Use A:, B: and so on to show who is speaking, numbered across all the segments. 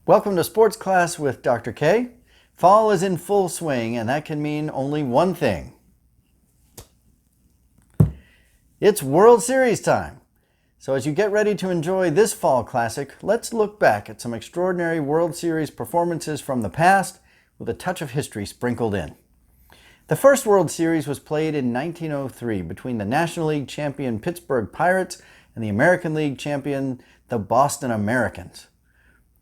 A: Welcome to Sports Class with Dr. K. Fall is in full swing, and that can mean only one thing. It's World Series time. So as you get ready to enjoy this fall classic, let's look back at some extraordinary World Series performances from the past with a touch of history sprinkled in. The first World Series was played in 1903 between the National League champion Pittsburgh Pirates and the American League champion, the Boston Americans.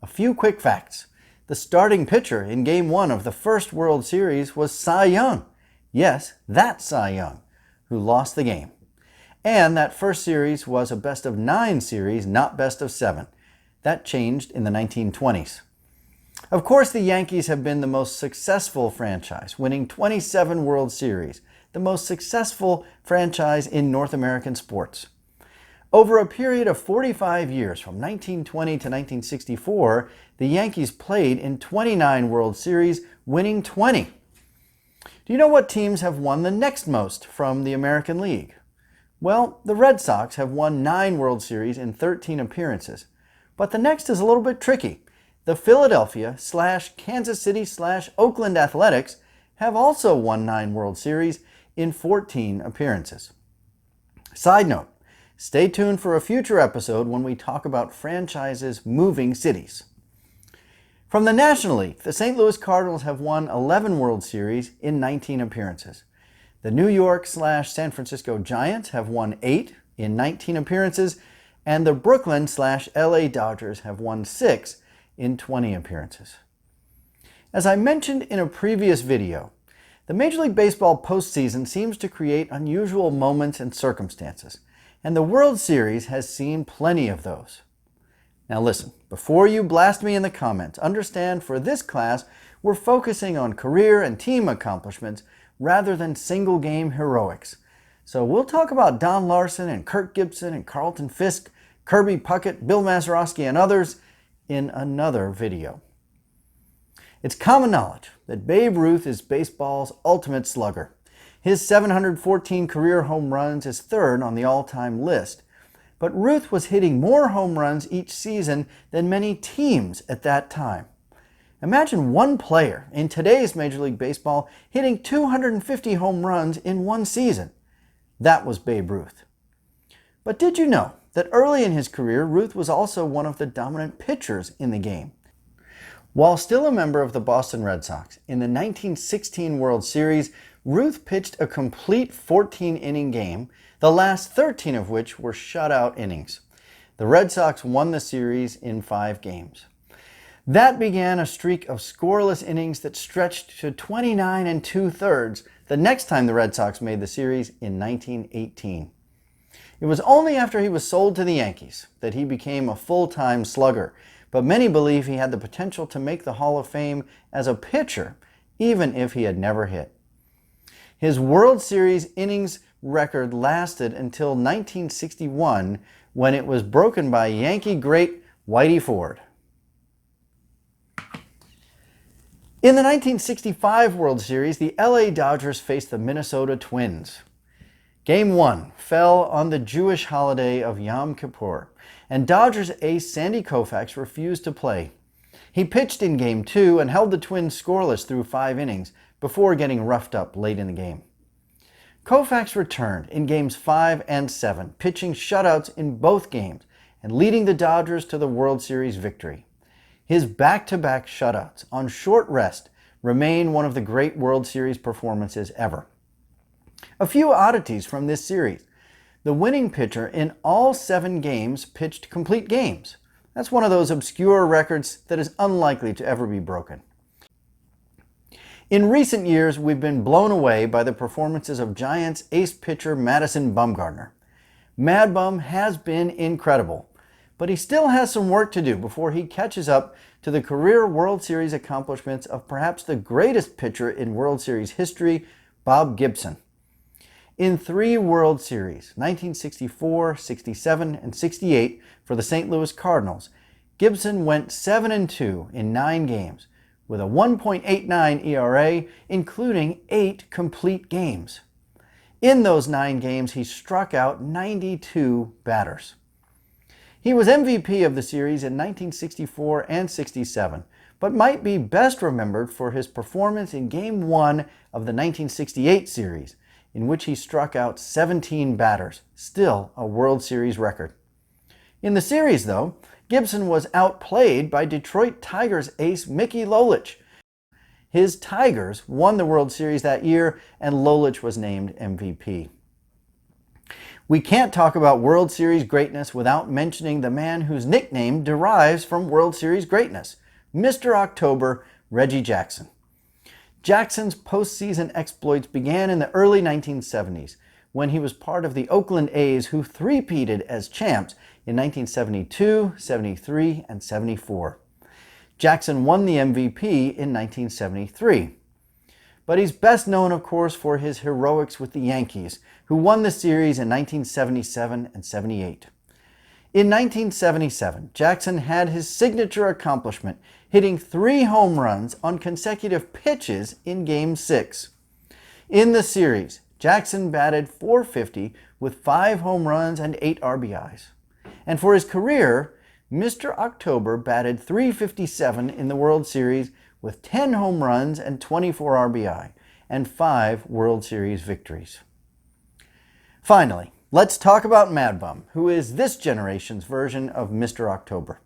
A: A few quick facts. The starting pitcher in Game 1 of the first World Series was Cy Young. Yes, that Cy Young, who lost the game. And that first series was a best-of-9 series, not best-of-7. That changed in the 1920s. Of course, the Yankees have been the most successful franchise, winning 27 World Series, the most successful franchise in North American sports. Over a period of 45 years, from 1920 to 1964, the Yankees played in 29 World Series, winning 20. Do you know what teams have won the next most from the American League? Well, the Red Sox have won 9 World Series in 13 appearances. But the next is a little bit tricky. The Philadelphia/Kansas City/Oakland Athletics have also won 9 World Series in 14 appearances. Side note, stay tuned for a future episode when we talk about franchises moving cities. From the National League, the St. Louis Cardinals have won 11 World Series in 19 appearances. The New York/San Francisco Giants have won 8 in 19 appearances, and the Brooklyn/LA Dodgers have won 6 in 20 appearances. As I mentioned in a previous video, the Major League Baseball postseason seems to create unusual moments and circumstances, and the World Series has seen plenty of those. Now listen, before you blast me in the comments, understand for this class, we're focusing on career and team accomplishments rather than single-game heroics. So we'll talk about Don Larson and Kirk Gibson and Carlton Fisk, Kirby Puckett, Bill Mazeroski, and others in another video. It's common knowledge that Babe Ruth is baseball's ultimate slugger. His 714 career home runs is third on the all-time list. But Ruth was hitting more home runs each season than many teams at that time. Imagine one player in today's Major League Baseball hitting 250 home runs in one season. That was Babe Ruth. But did you know that early in his career, Ruth was also one of the dominant pitchers in the game? While still a member of the Boston Red Sox, in the 1916 World Series, Ruth pitched a complete 14-inning game, the last 13 of which were shutout innings. The Red Sox won the series in 5 games. That began a streak of scoreless innings that stretched to 29 2/3 the next time the Red Sox made the series in 1918. It was only after he was sold to the Yankees that he became a full-time slugger, but many believe he had the potential to make the Hall of Fame as a pitcher, even if he had never hit. His World Series innings record lasted until 1961, when it was broken by Yankee great Whitey Ford. In the 1965 World Series, the LA Dodgers faced the Minnesota Twins. Game 1 fell on the Jewish holiday of Yom Kippur, and Dodgers ace Sandy Koufax refused to play. He pitched in Game 2 and held the Twins scoreless through 5 innings before getting roughed up late in the game. Koufax returned in Games 5 and 7, pitching shutouts in both games and leading the Dodgers to the World Series victory. His back-to-back shutouts on short rest remain one of the great World Series performances ever. A few oddities from this series. The winning pitcher in all 7 games pitched complete games. That's one of those obscure records that is unlikely to ever be broken. In recent years, we've been blown away by the performances of Giants ace pitcher Madison Bumgarner. Mad Bum has been incredible, but he still has some work to do before he catches up to the career World Series accomplishments of perhaps the greatest pitcher in World Series history, Bob Gibson. In 3 World Series, 1964, 67, and 68 for the St. Louis Cardinals, Gibson went 7-2 in 9 games, with a 1.89 ERA, including 8 complete games. In those 9 games, he struck out 92 batters. He was MVP of the series in 1964 and 67, but might be best remembered for his performance in Game 1 of the 1968 series, in which he struck out 17 batters, still a World Series record. In the series, though, Gibson was outplayed by Detroit Tigers ace Mickey Lolich. His Tigers won the World Series that year, and Lolich was named MVP. We can't talk about World Series greatness without mentioning the man whose nickname derives from World Series greatness, Mr. October, Reggie Jackson. Jackson's postseason exploits began in the early 1970s, when he was part of the Oakland A's, who three-peated as champs in 1972, 73, and 74. Jackson won the MVP in 1973. But he's best known, of course, for his heroics with the Yankees, who won the series in 1977 and 78. In 1977, Jackson had his signature accomplishment, hitting 3 home runs on consecutive pitches in Game 6. In the series, Jackson batted .450 with 5 home runs and 8 RBIs. And for his career, Mr. October batted .357 in the World Series with 10 home runs and 24 RBI, and 5 World Series victories. Finally, let's talk about Mad Bum, who is this generation's version of Mr. October.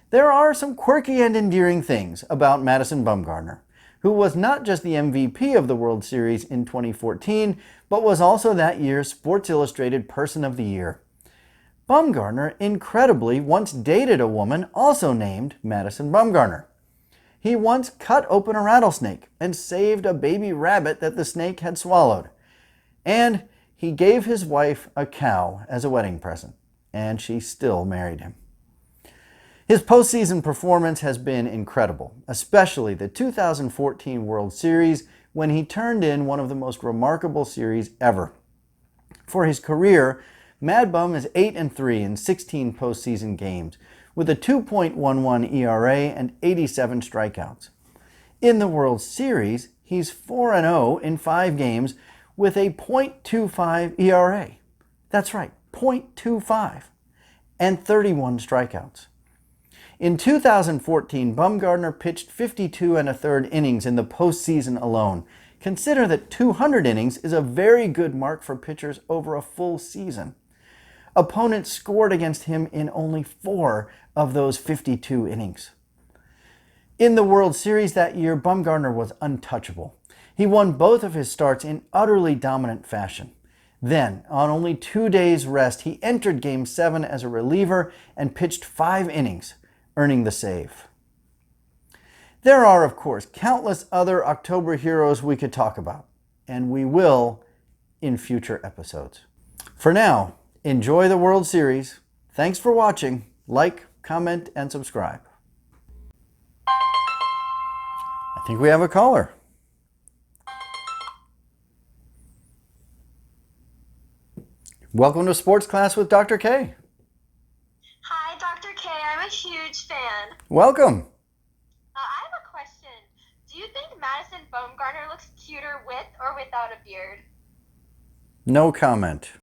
A: There are some quirky and endearing things about Madison Bumgarner, who was not just the MVP of the World Series in 2014, but was also that year's Sports Illustrated Person of the Year. Bumgarner, incredibly, once dated a woman also named Madison Bumgarner. He once cut open a rattlesnake and saved a baby rabbit that the snake had swallowed. And he gave his wife a cow as a wedding present, and she still married him. His postseason performance has been incredible, especially the 2014 World Series, when he turned in one of the most remarkable series ever. For his career, Mad Bum is 8-3 in 16 postseason games, with a 2.11 ERA and 87 strikeouts. In the World Series, he's 4-0 in 5 games with a .25 ERA. That's right, .25, and 31 strikeouts. In 2014, Bumgarner pitched 52 1/3 innings in the postseason alone. Consider that 200 innings is a very good mark for pitchers over a full season. Opponents scored against him in only 4 of those 52 innings. In the World Series that year, Bumgarner was untouchable. He won both of his starts in utterly dominant fashion. Then, on only 2 days' rest, he entered Game 7 as a reliever and pitched 5 innings, earning the save. There are, of course, countless other October heroes we could talk about, and we will in future episodes. For now, enjoy the World Series. Thanks for watching. Like, comment, and subscribe. I think we have a caller. Welcome to Sports Class with Dr. K.
B: Hi, Dr. K. I'm a huge fan.
A: Welcome.
B: I have a question. Do you think Madison Bumgarner looks cuter with or without a beard?
A: No comment.